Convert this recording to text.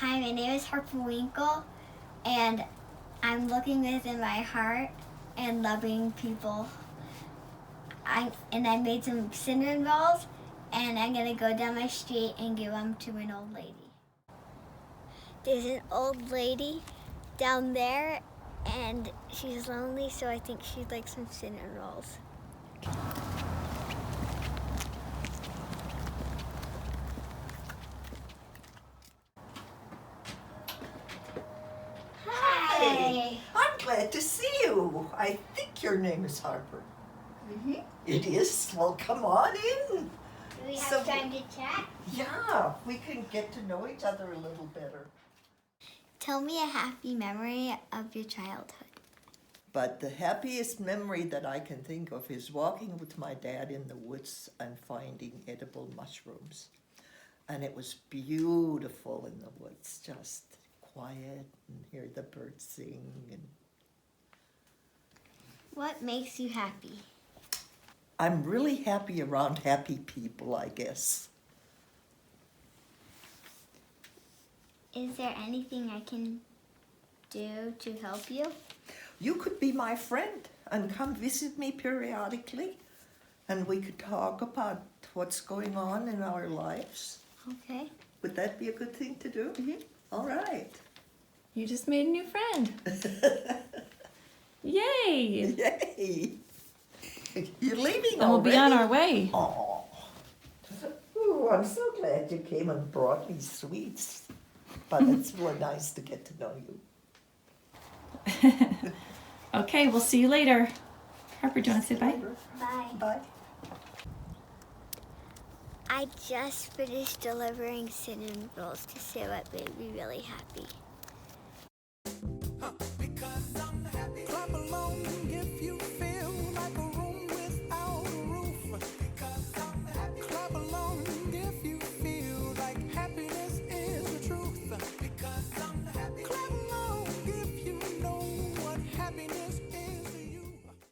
Hi, my name is Harper Winkle, and I'm looking within my heart and loving people. I made some cinnamon rolls, and I'm gonna go down my street and give them to an old lady. There's an old lady down there, and she's lonely, so I think she'd like some cinnamon rolls. Hey, I'm glad to see you. I think your name is Harper. Mm-hmm. It is? Well, come on in. Do we have So- time to chat? Yeah, we can get to know each other a little better. Tell me a happy memory of your childhood. But the happiest memory that I can think of is walking with my dad in the woods and finding edible mushrooms. And it was beautiful in the woods, just quiet and hear the birds sing. And What makes you happy? I'm really happy around happy people, I guess. Is there anything I can do to help you? You could be my friend and come visit me periodically, and we could talk about what's going on in our lives. Okay. Would that be a good thing to do? Mm-hmm. All right. You just made a new friend. Yay! Yay! You're leaving And we'll already? be on our way. Oh, ooh, I'm so glad you came and brought me sweets. But it's really nice to get to know you. Okay, we'll see you later. Harper, do you want to say bye? Bye. Bye. I just finished delivering cinnamon rolls to Sarah. It made me really happy.